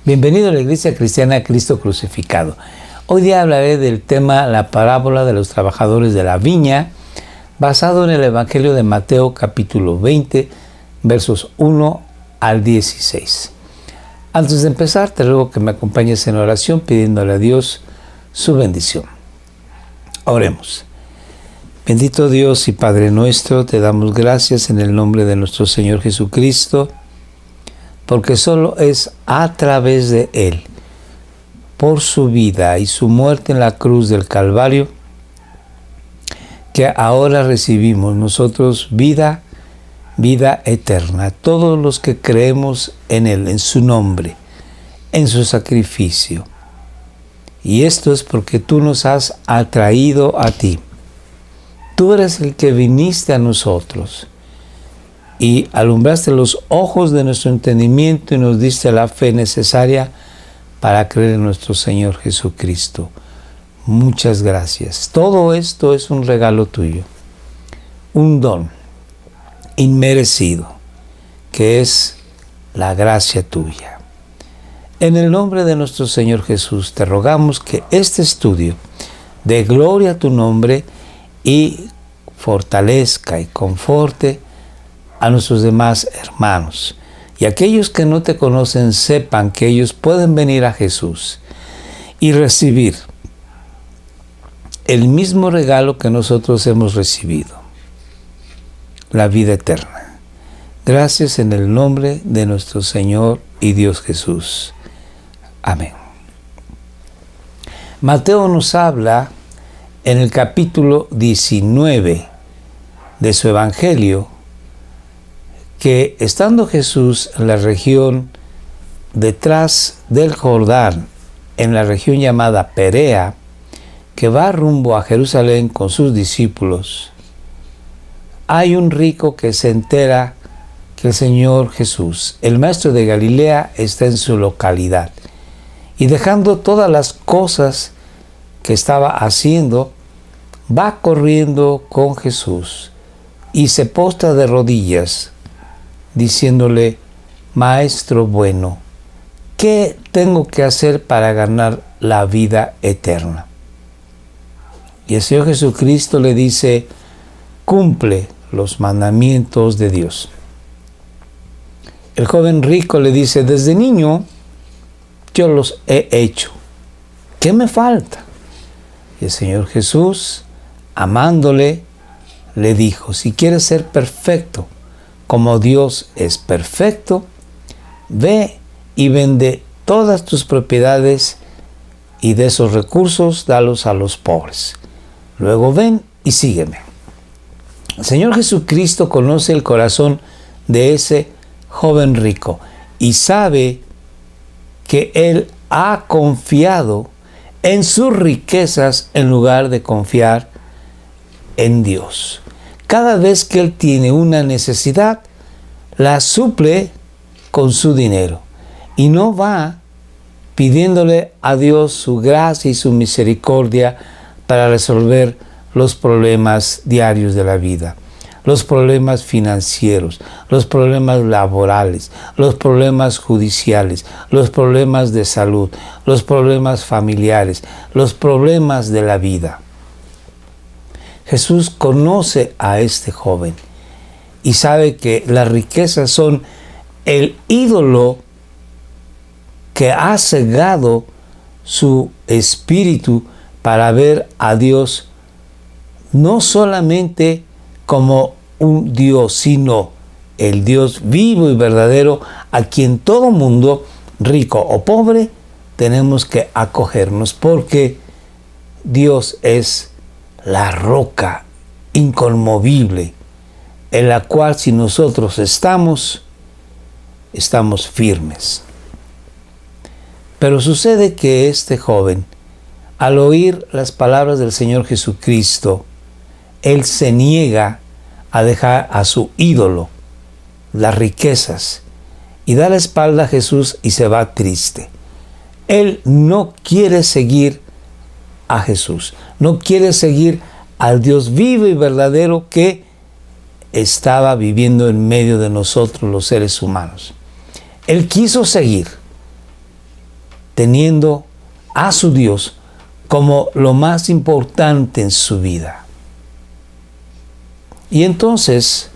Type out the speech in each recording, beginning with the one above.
Bienvenido a la Iglesia Cristiana Cristo Crucificado. Hoy día hablaré del tema la parábola de los trabajadores de la viña, basado en el Evangelio de Mateo capítulo 20, versos 1 al 16. Antes de empezar, te ruego que me acompañes en oración pidiéndole a Dios su bendición. Oremos. Bendito Dios y Padre nuestro, te damos gracias en el nombre de nuestro Señor Jesucristo, porque solo es a través de Él, por su vida y su muerte en la cruz del Calvario, que ahora recibimos nosotros vida eterna. Todos los que creemos en Él, en su nombre, en su sacrificio. Y esto es porque tú nos has atraído a ti. Tú eres el que viniste a nosotros y alumbraste los ojos de nuestro entendimiento y nos diste la fe necesaria para creer en nuestro Señor Jesucristo. Muchas gracias. Todo esto es un regalo tuyo, un don inmerecido, que es la gracia tuya. En el nombre de nuestro Señor Jesús, te rogamos que este estudio dé gloria a tu nombre y fortalezca y conforte a nuestros demás hermanos. Y aquellos que no te conocen sepan que ellos pueden venir a Jesús y recibir el mismo regalo que nosotros hemos recibido, la vida eterna. Gracias en el nombre de nuestro Señor y Dios Jesús. Amén. Mateo nos habla en el capítulo 19 de su Evangelio que estando Jesús en la región detrás del Jordán, en la región llamada Perea, que va rumbo a Jerusalén con sus discípulos, hay un rico que se entera que el Señor Jesús, el Maestro de Galilea, está en su localidad. Y dejando todas las cosas que estaba haciendo, va corriendo con Jesús y se postra de rodillas, diciéndole: Maestro bueno, ¿qué tengo que hacer para ganar la vida eterna? Y el Señor Jesucristo le dice: cumple los mandamientos de Dios. El joven rico le dice: desde niño yo los he hecho. ¿Qué me falta? Y el Señor Jesús, amándole, le dijo: si quieres ser perfecto, como Dios es perfecto, ve y vende todas tus propiedades y de esos recursos dalos a los pobres. Luego ven y sígueme. El Señor Jesucristo conoce el corazón de ese joven rico y sabe que él ha confiado en sus riquezas en lugar de confiar en Dios. Cada vez que él tiene una necesidad, la suple con su dinero y no va pidiéndole a Dios su gracia y su misericordia para resolver los problemas diarios de la vida, los problemas financieros, los problemas laborales, los problemas judiciales, los problemas de salud, los problemas familiares, los problemas de la vida. Jesús conoce a este joven y sabe que las riquezas son el ídolo que ha cegado su espíritu para ver a Dios no solamente como un Dios, sino el Dios vivo y verdadero a quien todo mundo, rico o pobre, tenemos que acogernos, porque Dios es la roca inconmovible en la cual si nosotros estamos firmes. Pero sucede que este joven, al oír las palabras del Señor Jesucristo, él se niega a dejar a su ídolo, las riquezas, y da la espalda a Jesús y se va triste. Él no quiere seguir a Jesús, no quiere seguir al Dios vivo y verdadero que estaba viviendo en medio de nosotros los seres humanos. Él quiso seguir teniendo a su Dios como lo más importante en su vida. Y entonces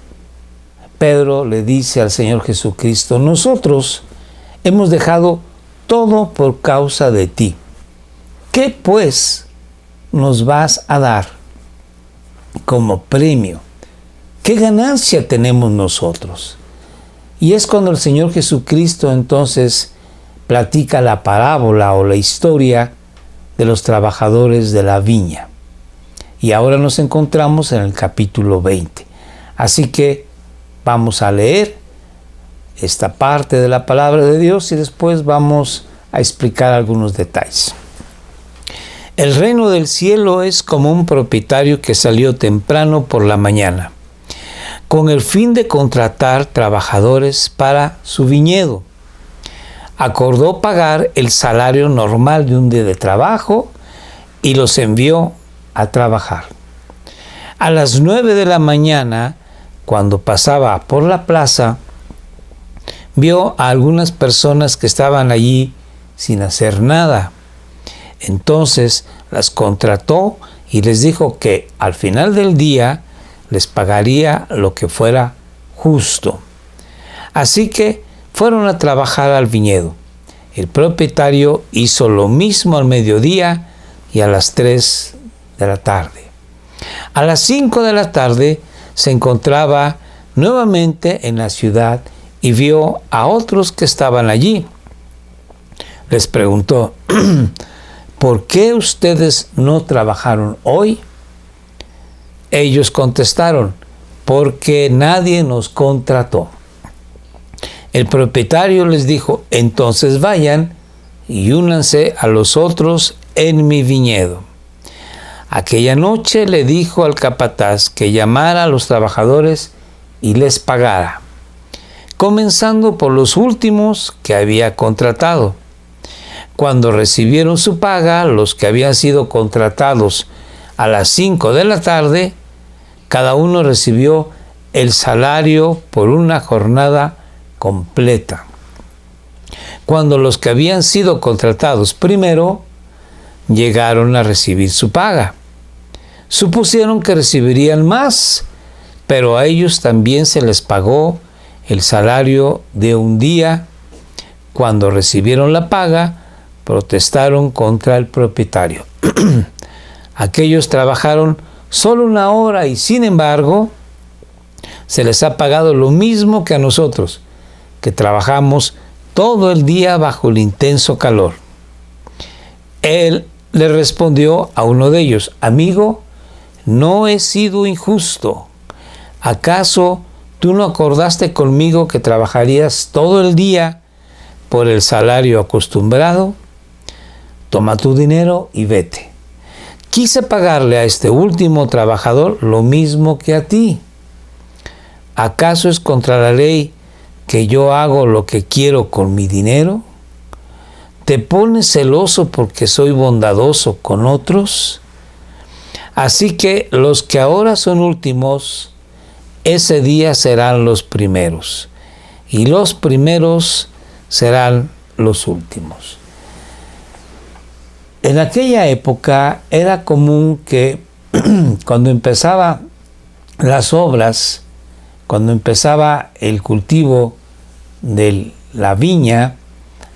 Pedro le dice al Señor Jesucristo: nosotros hemos dejado todo por causa de ti. ¿Qué pues nos vas a dar como premio? ¿Qué ganancia tenemos nosotros? Y es cuando el Señor Jesucristo entonces platica la parábola o la historia de los trabajadores de la viña. Y ahora nos encontramos en el capítulo 20. Así que vamos a leer esta parte de la palabra de Dios y después vamos a explicar algunos detalles. El reino del cielo es como un propietario que salió temprano por la mañana, con el fin de contratar trabajadores para su viñedo. Acordó pagar el salario normal de un día de trabajo y los envió a trabajar. A las 9 de la mañana, cuando pasaba por la plaza, vio a algunas personas que estaban allí sin hacer nada. Entonces las contrató y les dijo que al final del día les pagaría lo que fuera justo. Así que fueron a trabajar al viñedo. El propietario hizo lo mismo al mediodía y a las 3 de la tarde. A las 5 de la tarde se encontraba nuevamente en la ciudad y vio a otros que estaban allí. Les preguntó: ¿por qué ustedes no trabajaron hoy? Ellos contestaron: porque nadie nos contrató. El propietario les dijo: entonces vayan y únanse a los otros en mi viñedo. Aquella noche le dijo al capataz que llamara a los trabajadores y les pagara, comenzando por los últimos que había contratado. Cuando recibieron su paga, los que habían sido contratados a las 5 de la tarde, cada uno recibió el salario por una jornada completa. Cuando los que habían sido contratados primero llegaron a recibir su paga, supusieron que recibirían más, pero a ellos también se les pagó el salario de un día. Cuando recibieron la paga, protestaron contra el propietario. Aquellos trabajaron solo 1 hora y sin embargo se les ha pagado lo mismo que a nosotros, que trabajamos todo el día bajo el intenso calor. Él le respondió a uno de ellos: amigo, no he sido injusto. ¿Acaso tú no acordaste conmigo que trabajarías todo el día por el salario acostumbrado? Toma tu dinero y vete. Quise pagarle a este último trabajador lo mismo que a ti. ¿Acaso es contra la ley que yo hago lo que quiero con mi dinero? ¿Te pones celoso porque soy bondadoso con otros? Así que los que ahora son últimos, ese día serán los primeros, y los primeros serán los últimos. En aquella época era común que cuando empezaba las obras, cuando empezaba el cultivo de la viña,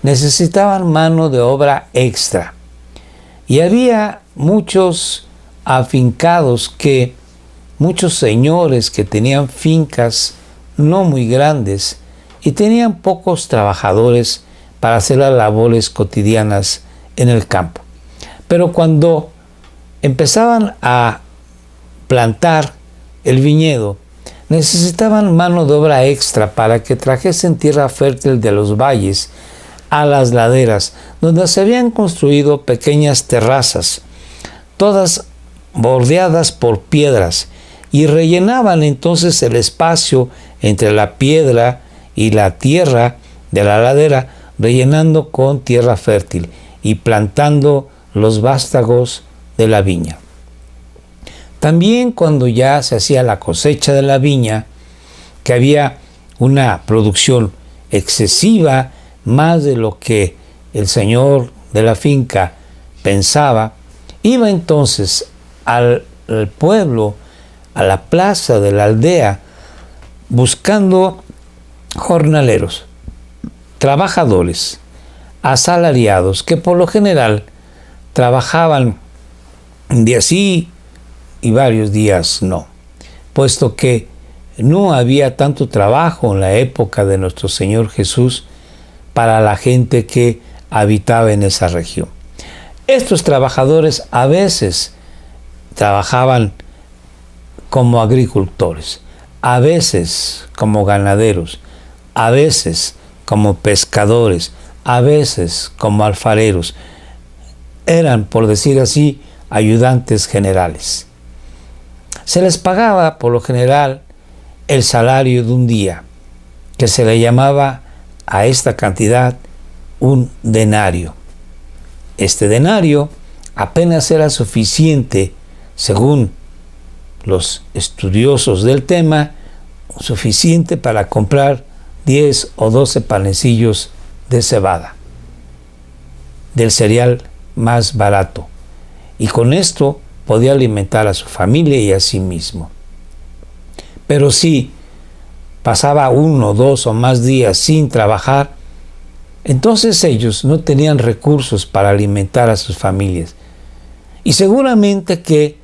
necesitaban mano de obra extra. Y había muchos afincados muchos señores que tenían fincas no muy grandes y tenían pocos trabajadores para hacer las labores cotidianas en el campo. Pero cuando empezaban a plantar el viñedo, necesitaban mano de obra extra para que trajesen tierra fértil de los valles a las laderas, donde se habían construido pequeñas terrazas, todas bordeadas por piedras, y rellenaban entonces el espacio entre la piedra y la tierra de la ladera, rellenando con tierra fértil y plantando los vástagos de la viña. También cuando ya se hacía la cosecha de la viña, que había una producción excesiva, más de lo que el Señor de la finca pensaba, iba entonces al pueblo, a la plaza de la aldea, buscando jornaleros, trabajadores, asalariados, que por lo general trabajaban un día sí y varios días no, puesto que no había tanto trabajo en la época de nuestro Señor Jesús para la gente que habitaba en esa región. Estos trabajadores a veces trabajaban como agricultores, a veces como ganaderos, a veces como pescadores, a veces como alfareros. Eran, por decir así, ayudantes generales. Se les pagaba, por lo general, el salario de un día, que se le llamaba a esta cantidad un denario. Este denario apenas era suficiente, según los estudiosos del tema, suficiente para comprar 10 o 12 panecillos de cebada, del cereal más barato, y con esto podía alimentar a su familia y a sí mismo. Pero si pasaba 1, 2 o más días sin trabajar, entonces ellos no tenían recursos para alimentar a sus familias. Y seguramente que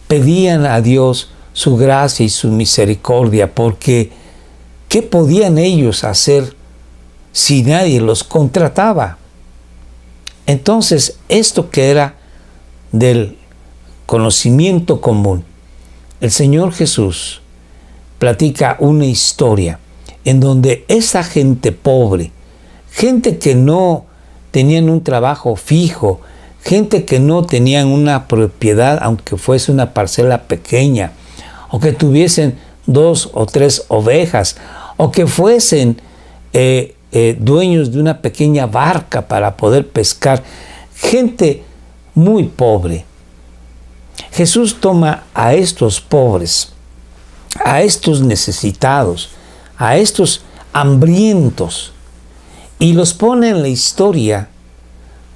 pedían a Dios su gracia y su misericordia, porque ¿qué podían ellos hacer si nadie los contrataba? Entonces, esto que era del conocimiento común, el Señor Jesús platica una historia en donde esa gente pobre, gente que no tenían un trabajo fijo, gente que no tenían una propiedad, aunque fuese una parcela pequeña, o que tuviesen 2 o 3 ovejas, o que fuesen dueños de una pequeña barca para poder pescar, gente muy pobre. Jesús toma a estos pobres, a estos necesitados, a estos hambrientos, y los pone en la historia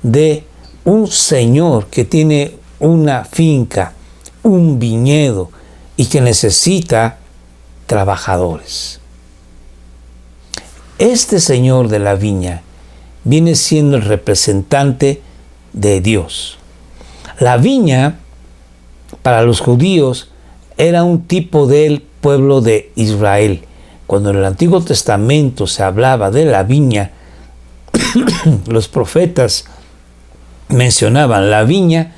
de un señor que tiene una finca, un viñedo, y que necesita trabajadores. Este señor de la viña viene siendo el representante de Dios. La viña, para los judíos, era un tipo del pueblo de Israel. Cuando en el Antiguo Testamento se hablaba de la viña, los profetas mencionaban la viña.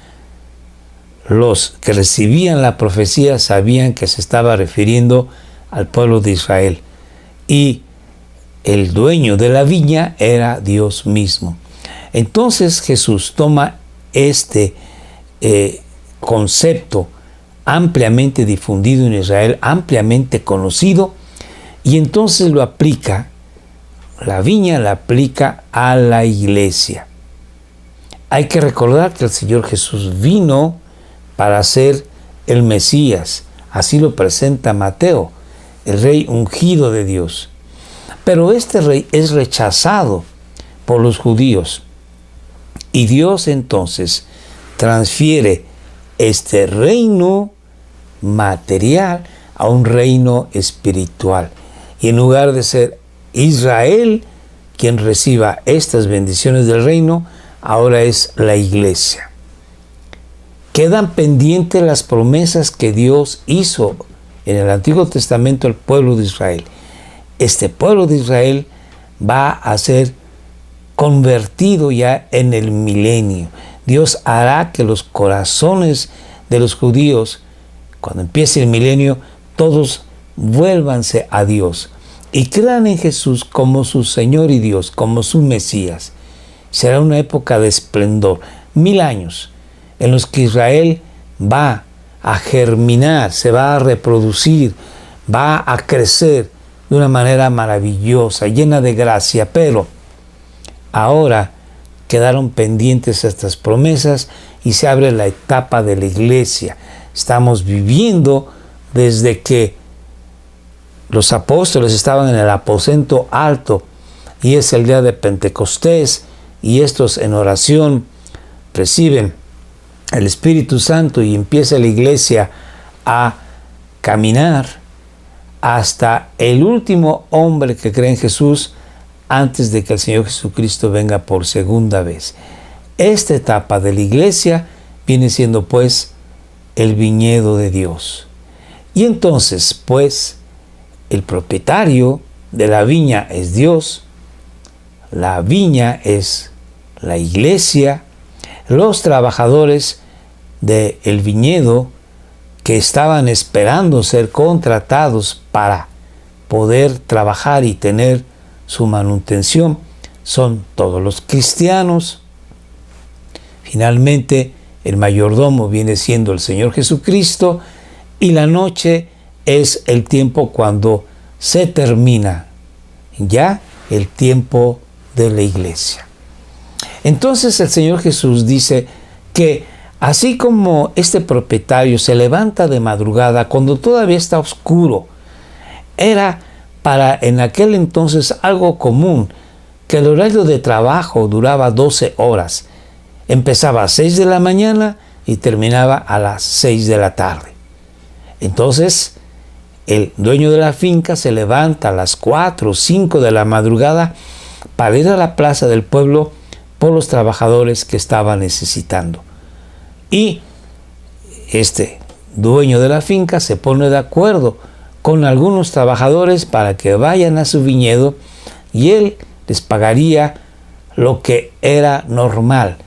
Los que recibían la profecía sabían que se estaba refiriendo al pueblo de Israel. Y el dueño de la viña era Dios mismo. Entonces Jesús toma este concepto ampliamente difundido en Israel, ampliamente conocido, y entonces lo aplica, la viña la aplica a la iglesia. Hay que recordar que el Señor Jesús vino para ser el Mesías, así lo presenta Mateo, el rey ungido de Dios. Pero este rey es rechazado por los judíos, y Dios entonces transfiere este reino material a un reino espiritual. Y en lugar de ser Israel quien reciba estas bendiciones del reino, ahora es la iglesia. Quedan pendientes las promesas que Dios hizo en el Antiguo Testamento al pueblo de Israel. Este pueblo de Israel va a ser convertido ya en el milenio. Dios hará que los corazones de los judíos, cuando empiece el milenio, todos vuélvanse a Dios y crean en Jesús como su Señor y Dios, como su Mesías. Será una época de esplendor, 1000 años, en los que Israel va a germinar, se va a reproducir, va a crecer de una manera maravillosa, llena de gracia. Pero ahora quedaron pendientes estas promesas y se abre la etapa de la iglesia. Estamos viviendo desde que los apóstoles estaban en el aposento alto, y es el día de Pentecostés, y estos en oración reciben el Espíritu Santo y empieza la iglesia a caminar hasta el último hombre que cree en Jesús antes de que el Señor Jesucristo venga por segunda vez. Esta etapa de la iglesia viene siendo pues el viñedo de Dios. Y entonces pues el propietario de la viña es Dios, la viña es la iglesia, los trabajadores del viñedo que estaban esperando ser contratados para poder trabajar y tener su manutención son todos los cristianos. Finalmente, el mayordomo viene siendo el Señor Jesucristo y la noche es el tiempo cuando se termina ya el tiempo de la iglesia. Entonces el Señor Jesús dice que así como este propietario se levanta de madrugada cuando todavía está oscuro, era para en aquel entonces algo común que el horario de trabajo duraba 12 horas. Empezaba a 6 de la mañana y terminaba a las 6 de la tarde. Entonces, el dueño de la finca se levanta a las 4 o 5 de la madrugada para ir a la plaza del pueblo por los trabajadores que estaba necesitando. Y este dueño de la finca se pone de acuerdo con algunos trabajadores para que vayan a su viñedo y él les pagaría lo que era normal,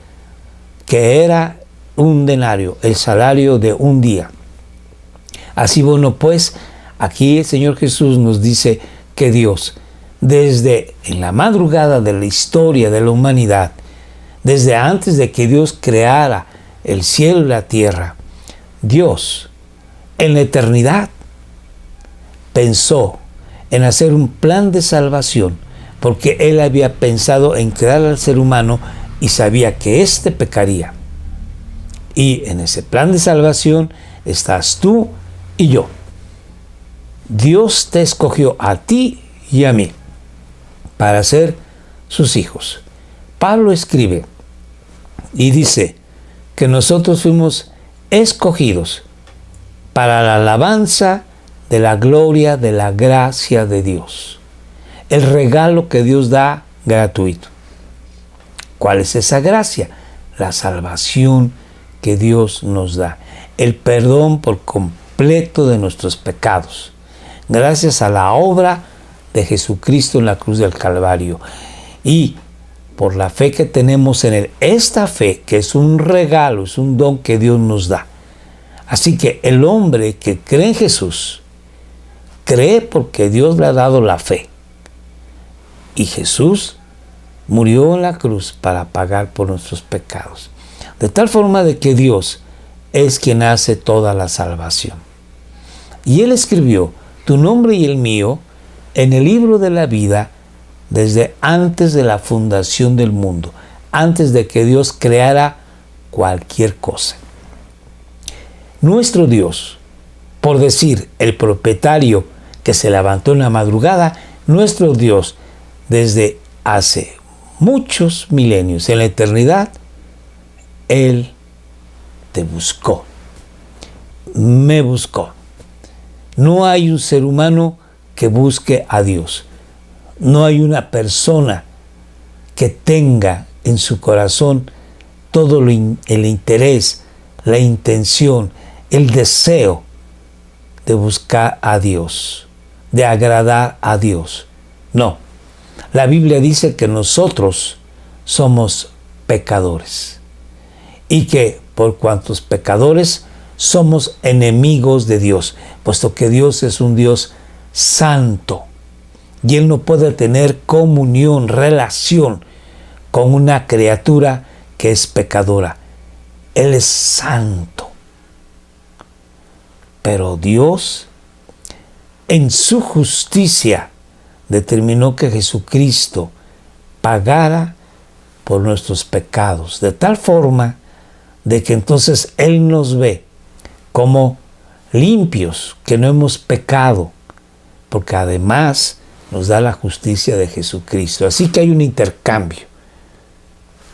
que era un denario, el salario de un día. Así bueno, pues aquí el Señor Jesús nos dice que Dios, desde en la madrugada de la historia de la humanidad, desde antes de que Dios creara el cielo y la tierra, Dios en la eternidad pensó en hacer un plan de salvación, porque Él había pensado en crear al ser humano y sabía que éste pecaría. Y en ese plan de salvación estás tú y yo. Dios te escogió a ti y a mí para ser sus hijos. Pablo escribe y dice que nosotros fuimos escogidos para la alabanza de la gloria de la gracia de Dios. El regalo que Dios da gratuito. ¿Cuál es esa gracia? La salvación que Dios nos da. El perdón por completo de nuestros pecados. Gracias a la obra de Jesucristo en la cruz del Calvario. Y por la fe que tenemos en Él. Esta fe que es un regalo, es un don que Dios nos da. Así que el hombre que cree en Jesús, cree porque Dios le ha dado la fe. Y Jesús murió en la cruz para pagar por nuestros pecados. De tal forma de que Dios es quien hace toda la salvación. Y Él escribió tu nombre y el mío en el libro de la vida desde antes de la fundación del mundo, antes de que Dios creara cualquier cosa. Nuestro Dios, por decir el propietario que se levantó en la madrugada, nuestro Dios desde hace muchos milenios, en la eternidad, Él te buscó, me buscó. No hay un ser humano que busque a Dios. No hay una persona que tenga en su corazón todo el interés, la intención, el deseo de buscar a Dios, de agradar a Dios. No. La Biblia dice que nosotros somos pecadores y que por cuantos pecadores somos enemigos de Dios, puesto que Dios es un Dios santo y Él no puede tener comunión, relación con una criatura que es pecadora. Él es santo. Pero Dios, en su justicia, determinó que Jesucristo pagara por nuestros pecados, de tal forma de que entonces Él nos ve como limpios, que no hemos pecado, porque además nos da la justicia de Jesucristo. Así que hay un intercambio.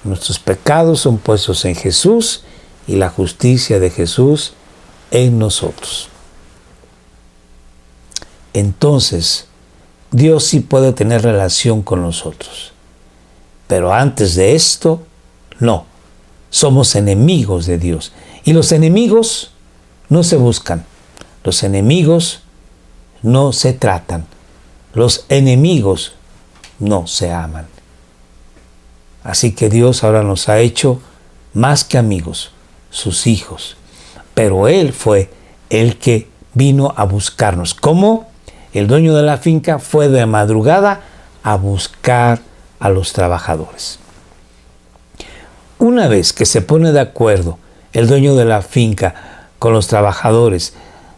Nuestros pecados son puestos en Jesús y la justicia de Jesús en nosotros. Entonces, Dios sí puede tener relación con nosotros. Pero antes de esto, no. Somos enemigos de Dios. Y los enemigos no se buscan. Los enemigos no se tratan. Los enemigos no se aman. Así que Dios ahora nos ha hecho más que amigos, sus hijos. Pero Él fue el que vino a buscarnos. ¿Cómo? El dueño de la finca fue de madrugada a buscar a los trabajadores. Una vez que se pone de acuerdo el dueño de la finca con los trabajadores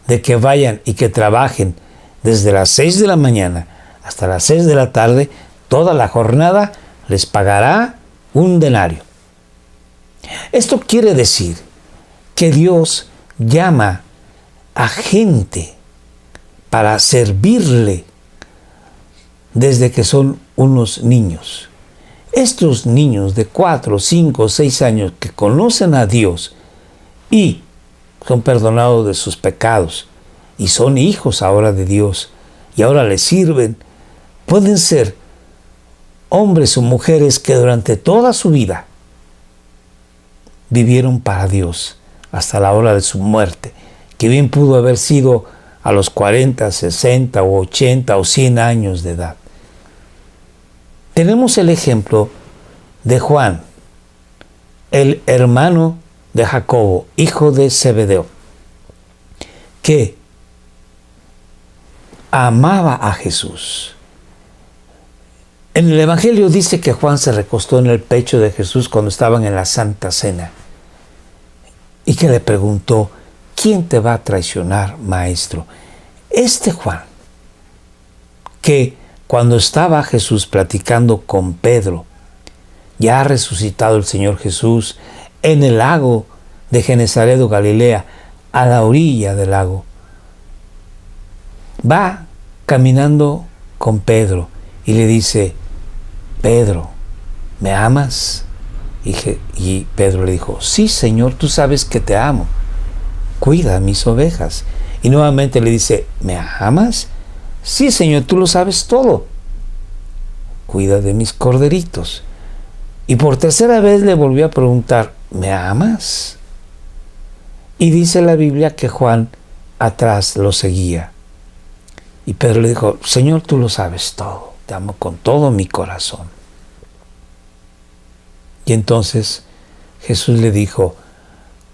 de que vayan y que trabajen desde las 6 de la mañana hasta las 6 de la tarde, toda la jornada, les pagará un denario. Esto quiere decir que Dios llama a gente para servirle desde que son unos niños. Estos niños de 4, 5, 6 años que conocen a Dios y son perdonados de sus pecados y son hijos ahora de Dios y ahora le sirven, pueden ser hombres o mujeres que durante toda su vida vivieron para Dios hasta la hora de su muerte, que bien pudo haber sido a los 40, 60 o 80 o 100 años de edad. Tenemos el ejemplo de Juan, el hermano de Jacobo, hijo de Zebedeo, que amaba a Jesús. En el Evangelio dice que Juan se recostó en el pecho de Jesús cuando estaban en la Santa Cena y que le preguntó: ¿quién te va a traicionar, maestro? Este Juan, que cuando estaba Jesús platicando con Pedro, ya ha resucitado el Señor Jesús en el lago de Genesaret de Galilea, a la orilla del lago, va caminando con Pedro y le dice: Pedro, ¿me amas? Y Pedro le dijo: sí, Señor, tú sabes que te amo. Cuida mis ovejas. Y nuevamente le dice: ¿me amas? Sí, Señor, tú lo sabes todo. Cuida de mis corderitos. Y por tercera vez le volvió a preguntar: ¿me amas? Y dice la Biblia que Juan atrás lo seguía. Y Pedro le dijo: Señor, tú lo sabes todo. Te amo con todo mi corazón. Y entonces Jesús le dijo: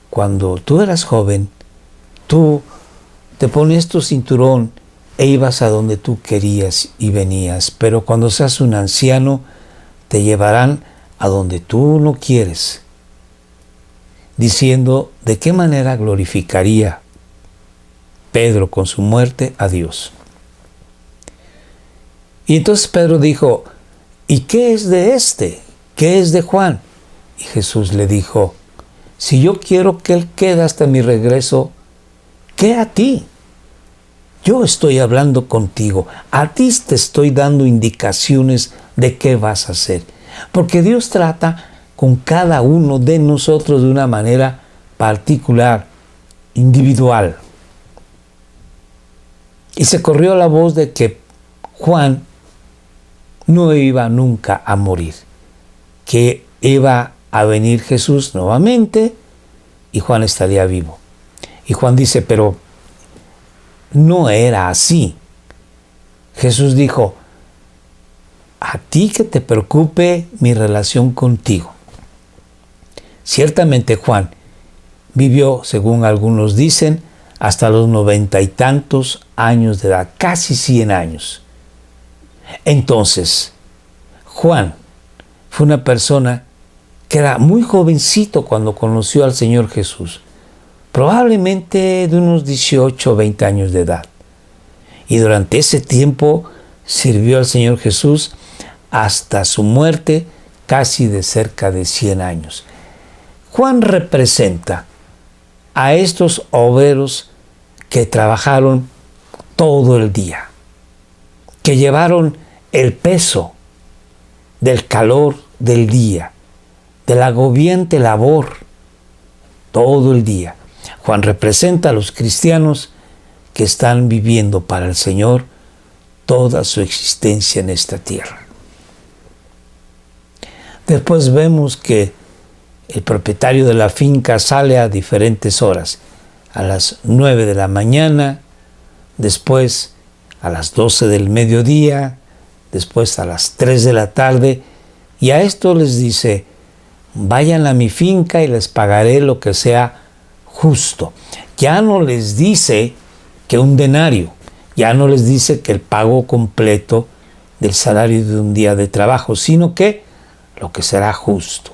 cuando tú eras joven, tú te ponías tu cinturón e ibas a donde tú querías y venías, pero cuando seas un anciano, te llevarán a donde tú no quieres, diciendo de qué manera glorificaría Pedro con su muerte a Dios. Y entonces Pedro dijo: ¿y qué es de este? ¿Qué es de Juan? Y Jesús le dijo: si yo quiero que él quede hasta mi regreso, ¿qué a ti? Yo estoy hablando contigo, a ti te estoy dando indicaciones de qué vas a hacer. Porque Dios trata con cada uno de nosotros de una manera particular, individual. Y se corrió la voz de que Juan no iba nunca a morir, que iba a venir Jesús nuevamente y Juan estaría vivo. Y Juan dice: pero no era así. Jesús dijo: a ti que te preocupe mi relación contigo. Ciertamente Juan vivió, según algunos dicen, hasta los 90 y tantos años de edad, casi 100 años. Entonces, Juan fue una persona que era muy jovencito cuando conoció al Señor Jesús, probablemente de unos 18 o 20 años de edad. Y durante ese tiempo sirvió al Señor Jesús hasta su muerte, casi de cerca de 100 años. Juan representa a estos obreros que trabajaron todo el día, que llevaron el peso del calor del día, de la agobiante labor todo el día. Juan representa a los cristianos que están viviendo para el Señor toda su existencia en esta tierra. Después vemos que el propietario de la finca sale a diferentes horas, a las 9 de la mañana, después a las 12 del mediodía, después a las 3 de la tarde, y a esto les dice: vayan a mi finca y les pagaré lo que sea justo. Ya no les dice que un denario, ya no les dice que el pago completo del salario de un día de trabajo, sino que lo que será justo.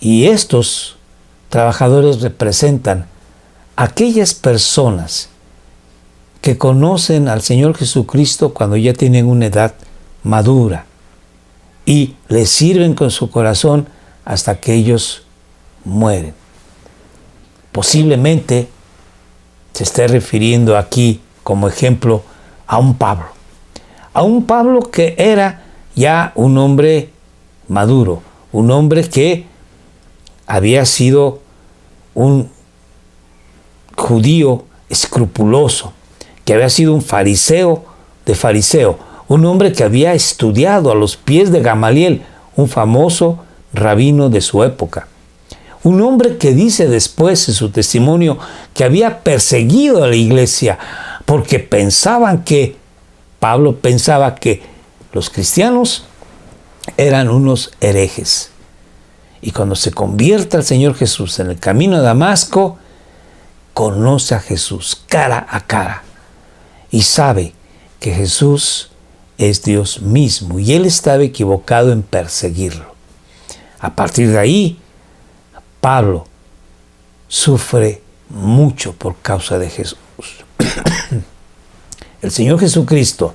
Y estos trabajadores representan a aquellas personas que conocen al Señor Jesucristo cuando ya tienen una edad madura y le sirven con su corazón hasta que ellos mueren. Posiblemente se esté refiriendo aquí como ejemplo a un Pablo que era ya un hombre maduro, un hombre que había sido un judío escrupuloso, que había sido un fariseo de fariseo, un hombre que había estudiado a los pies de Gamaliel, un famoso rabino de su época. Un hombre que dice después en su testimonio que había perseguido a la iglesia porque Pablo pensaba que los cristianos eran unos herejes. Y cuando se convierte al Señor Jesús en el camino a Damasco, conoce a Jesús cara a cara y sabe que Jesús es Dios mismo y él estaba equivocado en perseguirlo. A partir de ahí, Pablo sufre mucho por causa de Jesús. El Señor Jesucristo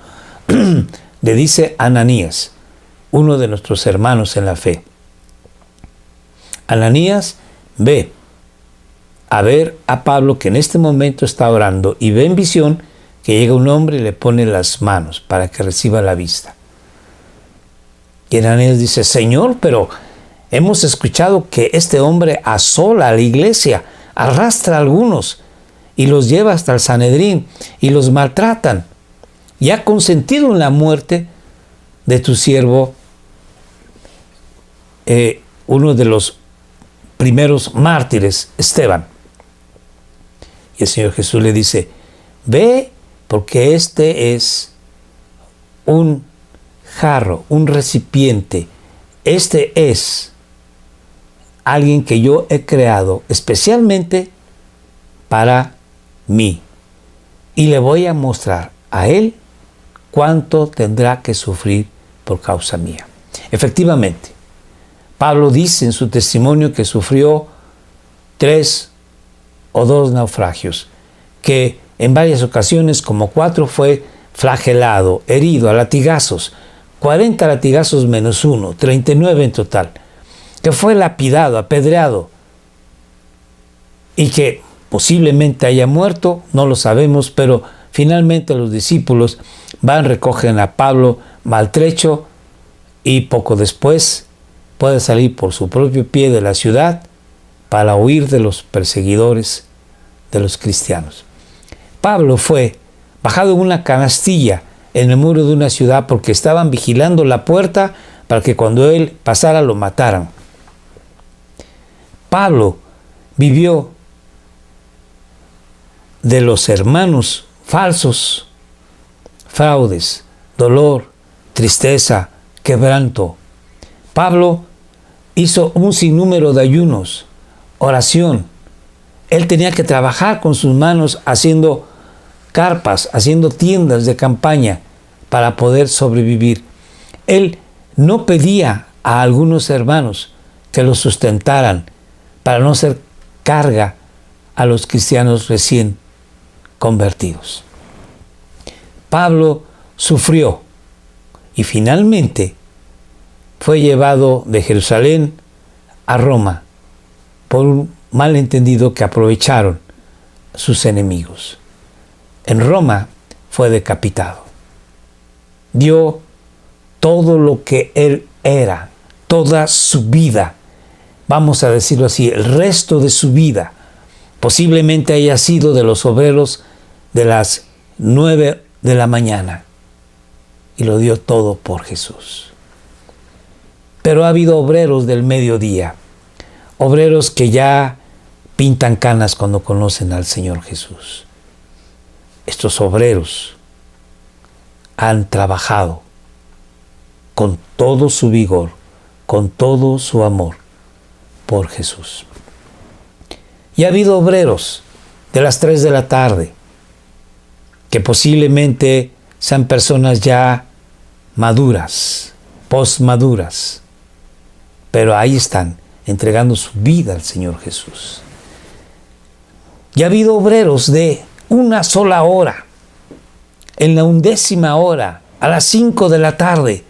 le dice a Ananías, uno de nuestros hermanos en la fe: Ananías, ve a ver a Pablo que en este momento está orando y ve en visión que llega un hombre y le pone las manos para que reciba la vista. Y Ananías dice: Señor, pero hemos escuchado que este hombre asola a la iglesia, arrastra a algunos y los lleva hasta el Sanedrín y los maltratan, y ha consentido en la muerte de tu siervo, uno de los primeros mártires, Esteban. Y el Señor Jesús le dice: ve, porque este es un jarro, un recipiente. Este es alguien que yo he creado especialmente para mí. Y le voy a mostrar a él cuánto tendrá que sufrir por causa mía. Efectivamente, Pablo dice en su testimonio que sufrió 3 o 2 naufragios, que en varias ocasiones, como 4, fue flagelado, herido a latigazos, 40 latigazos menos 1, 39 en total, que fue lapidado, apedreado, y que posiblemente haya muerto, no lo sabemos, pero finalmente los discípulos recogen a Pablo maltrecho y poco después puede salir por su propio pie de la ciudad para huir de los perseguidores de los cristianos. Pablo fue bajado en una canastilla en el muro de una ciudad porque estaban vigilando la puerta para que cuando él pasara lo mataran. Pablo vivió de los hermanos falsos, fraudes, dolor, tristeza, quebranto. Pablo hizo un sinnúmero de ayunos, oración. Él tenía que trabajar con sus manos haciendo carpas, haciendo tiendas de campaña para poder sobrevivir. Él no pedía a algunos hermanos que lo sustentaran para no ser carga a los cristianos recién convertidos. Pablo sufrió y finalmente fue llevado de Jerusalén a Roma por un malentendido que aprovecharon sus enemigos. En Roma fue decapitado. Dio todo lo que él era, toda su vida, vamos a decirlo así, el resto de su vida. Posiblemente haya sido de los obreros de las 9 de la mañana y lo dio todo por Jesús. Pero ha habido obreros del mediodía, obreros que ya pintan canas cuando conocen al Señor Jesús. Estos obreros han trabajado con todo su vigor, con todo su amor por Jesús. Y ha habido obreros de las 3 de la tarde, que posiblemente sean personas ya maduras, postmaduras, pero ahí están, entregando su vida al Señor Jesús. Y ha habido obreros de una sola hora, en la 11ª hora, a las 5 de la tarde.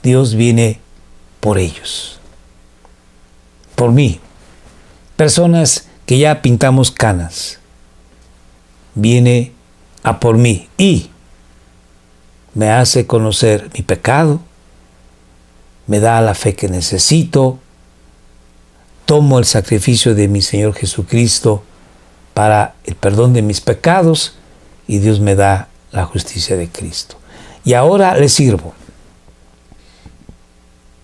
Dios viene por ellos, por mí. Personas que ya pintamos canas, viene a por mí y me hace conocer mi pecado, me da la fe que necesito, tomo el sacrificio de mi Señor Jesucristo para el perdón de mis pecados y Dios me da la justicia de Cristo. Y ahora le sirvo.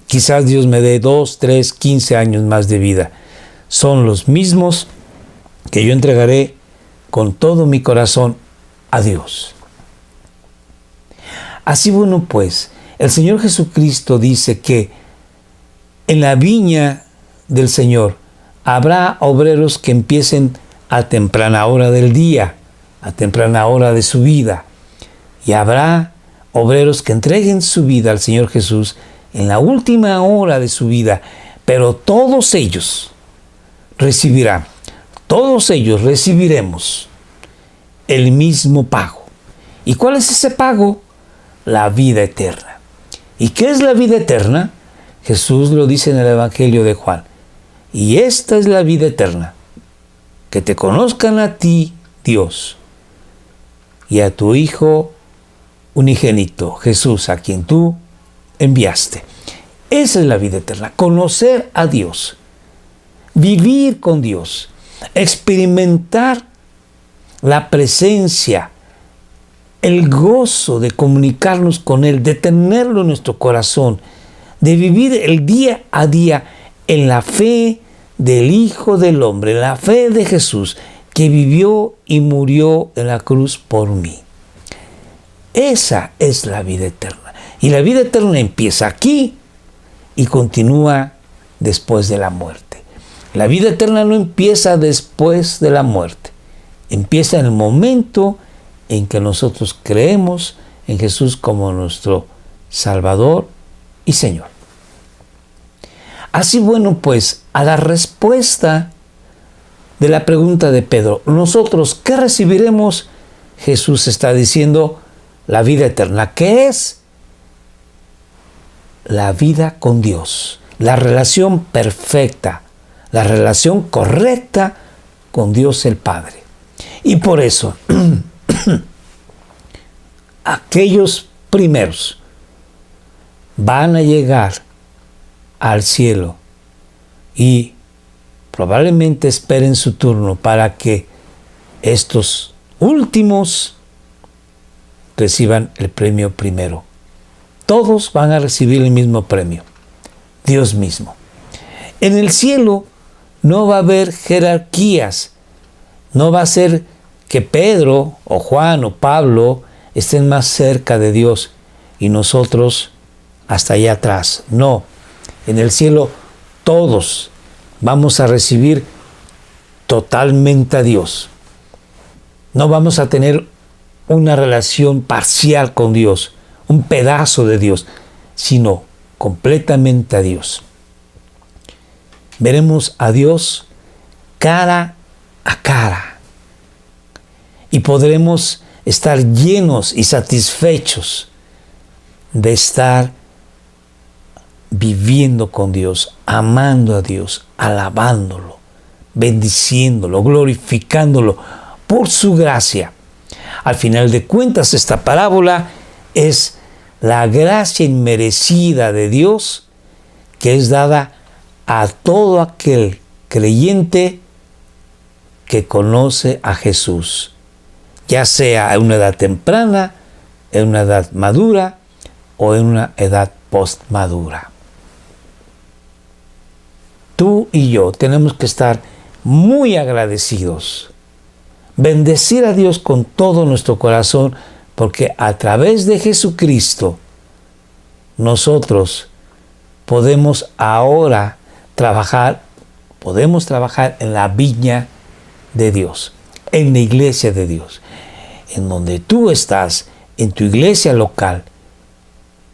Quizás Dios me dé 2, 3, 15 años más de vida. Son los mismos que yo entregaré con todo mi corazón a Dios. Así bueno, pues, el Señor Jesucristo dice que en la viña del Señor habrá obreros que empiecen a temprana hora del día, a temprana hora de su vida, y habrá obreros que entreguen su vida al Señor Jesús en la última hora de su vida, pero todos ellos recibirán, todos ellos recibiremos el mismo pago. ¿Y cuál es ese pago? La vida eterna. ¿Y qué es la vida eterna? Jesús lo dice en el Evangelio de Juan. Y esta es la vida eterna, que te conozcan a ti, Dios, y a tu Hijo unigénito, Jesús, a quien tú enviaste. Esa es la vida eterna, conocer a Dios, vivir con Dios, experimentar la presencia, el gozo de comunicarnos con Él, de tenerlo en nuestro corazón, de vivir el día a día en la fe del Hijo del Hombre, la fe de Jesús, que vivió y murió en la cruz por mí. Esa es la vida eterna. Y la vida eterna empieza aquí y continúa después de la muerte. La vida eterna no empieza después de la muerte. Empieza en el momento en que nosotros creemos en Jesús como nuestro Salvador y Señor. Así bueno, pues, a la respuesta de la pregunta de Pedro, nosotros, ¿qué recibiremos? Jesús está diciendo la vida eterna, que es la vida con Dios, la relación perfecta, la relación correcta con Dios el Padre. Y por eso, aquellos primeros van a llegar al cielo y probablemente esperen su turno para que estos últimos reciban el premio primero. Todos van a recibir el mismo premio, Dios mismo. En el cielo no va a haber jerarquías, no va a ser que Pedro o Juan o Pablo estén más cerca de Dios y nosotros hasta allá atrás. No, en el cielo todos vamos a recibir totalmente a Dios. No vamos a tener una relación parcial con Dios, un pedazo de Dios, sino completamente a Dios. Veremos a Dios cara a cara y podremos estar llenos y satisfechos de estar viviendo con Dios, amando a Dios, alabándolo, bendiciéndolo, glorificándolo por su gracia. Al final de cuentas, esta parábola es la gracia inmerecida de Dios que es dada a todo aquel creyente que conoce a Jesús, ya sea en una edad temprana, en una edad madura o en una edad postmadura. Tú y yo tenemos que estar muy agradecidos, bendecir a Dios con todo nuestro corazón, porque a través de Jesucristo nosotros podemos ahora trabajar en la viña de Dios, en la iglesia de Dios. En donde tú estás, en tu iglesia local,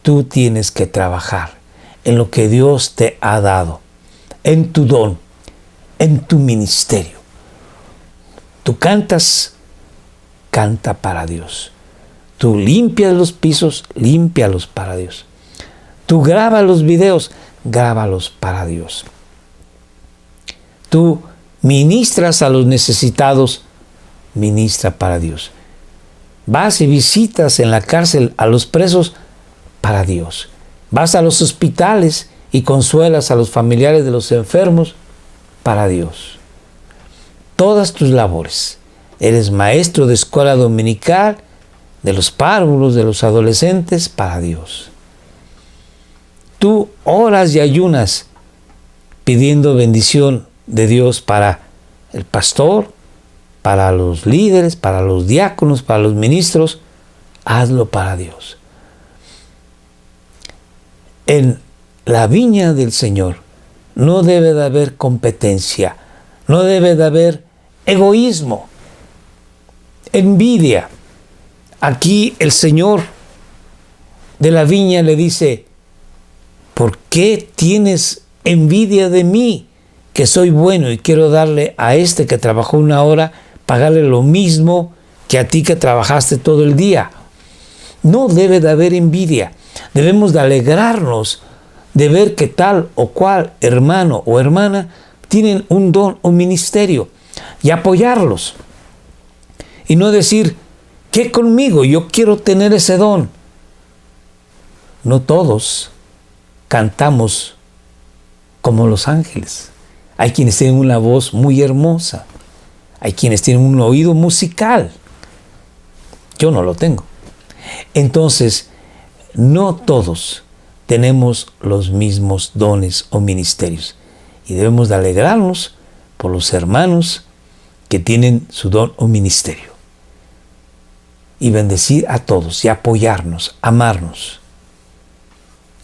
tú tienes que trabajar en lo que Dios te ha dado, en tu don, en tu ministerio. Tú cantas, canta para Dios. Tú limpias los pisos, límpialos para Dios. Tú grabas los videos, grábalos para Dios. Tú ministras a los necesitados, ministra para Dios. Vas y visitas en la cárcel a los presos, para Dios. Vas a los hospitales y consuelas a los familiares de los enfermos, para Dios. Todas tus labores. Eres maestro de escuela dominical, de los párvulos, de los adolescentes, para Dios. Tú oras y ayunas pidiendo bendición de Dios para el pastor, para los líderes, para los diáconos, para los ministros. Hazlo para Dios. En la viña del Señor no debe de haber competencia, no debe de haber egoísmo, envidia. Aquí el Señor de la viña le dice: ¿por qué tienes envidia de mí, que soy bueno y quiero darle a este que trabajó 1 hora, pagarle lo mismo que a ti que trabajaste todo el día? No debe de haber envidia. Debemos de alegrarnos de ver que tal o cual hermano o hermana tienen un don o ministerio y apoyarlos. Y no decir: ¿qué conmigo? Yo quiero tener ese don. No todos cantamos como los ángeles. Hay quienes tienen una voz muy hermosa. Hay quienes tienen un oído musical. Yo no lo tengo. Entonces, no todos tenemos los mismos dones o ministerios. Y debemos de alegrarnos por los hermanos que tienen su don o ministerio. Y bendecir a todos y apoyarnos, amarnos.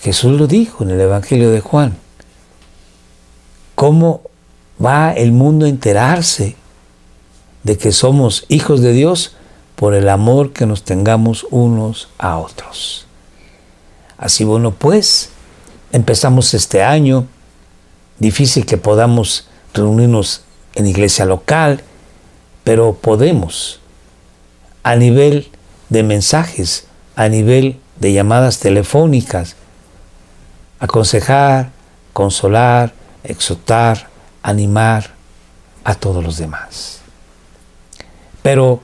Jesús lo dijo en el Evangelio de Juan. ¿Cómo va el mundo a enterarse de que somos hijos de Dios? Por el amor que nos tengamos unos a otros. Así, bueno, pues, empezamos este año. Difícil que podamos reunirnos en iglesia local, pero podemos, a nivel de mensajes, a nivel de llamadas telefónicas, aconsejar, consolar, exhortar, animar a todos los demás. Pero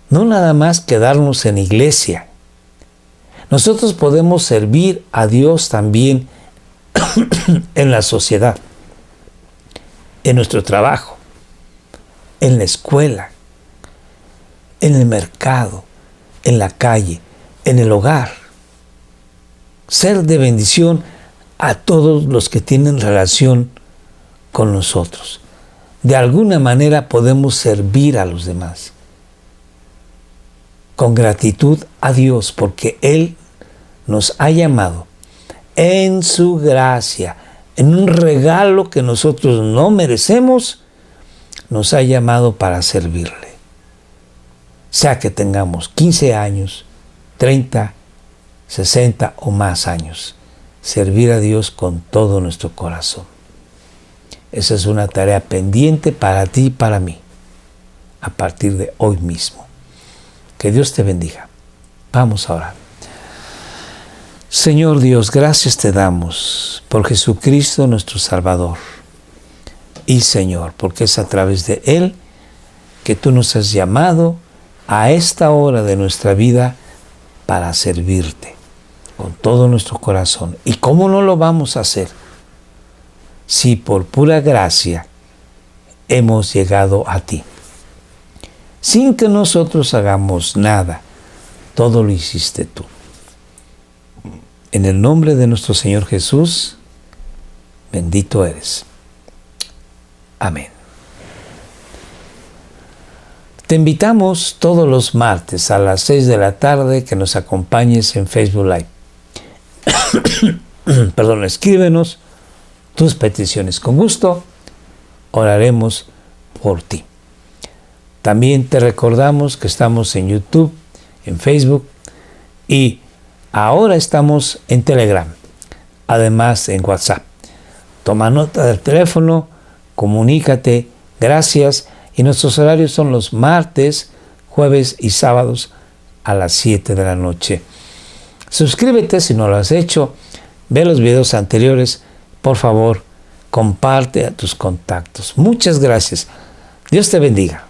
no nada más quedarnos en iglesia. Nosotros podemos servir a Dios también en la sociedad, en nuestro trabajo, en la escuela, en el mercado, en la calle, en el hogar. Ser de bendición a todos los que tienen relación con nosotros. De alguna manera podemos servir a los demás. Con gratitud a Dios, porque Él nos ha llamado en su gracia, en un regalo que nosotros no merecemos, nos ha llamado para servirle. Sea que tengamos 15 años, 30, 60 o más años, servir a Dios con todo nuestro corazón. Esa es una tarea pendiente para ti y para mí, a partir de hoy mismo. Que Dios te bendiga. Vamos a orar. Señor Dios, gracias te damos por Jesucristo nuestro Salvador. Y Señor, porque es a través de Él que tú nos has llamado a esta hora de nuestra vida para servirte con todo nuestro corazón. ¿Y cómo no lo vamos a hacer? si por pura gracia hemos llegado a ti. Sin que nosotros hagamos nada, todo lo hiciste tú. En el nombre de nuestro Señor Jesús, bendito eres. Amén. Te invitamos todos los martes a las 6 de la tarde que nos acompañes en Facebook Live. Perdón, escríbenos tus peticiones. Con gusto oraremos por ti. También te recordamos que estamos en YouTube, en Facebook y ahora estamos en Telegram, además en WhatsApp. Toma nota del teléfono, comunícate, gracias. Y nuestros horarios son los martes, jueves y sábados a las 7 de la noche. Suscríbete si no lo has hecho. Ve los videos anteriores. Por favor, comparte a tus contactos. Muchas gracias. Dios te bendiga.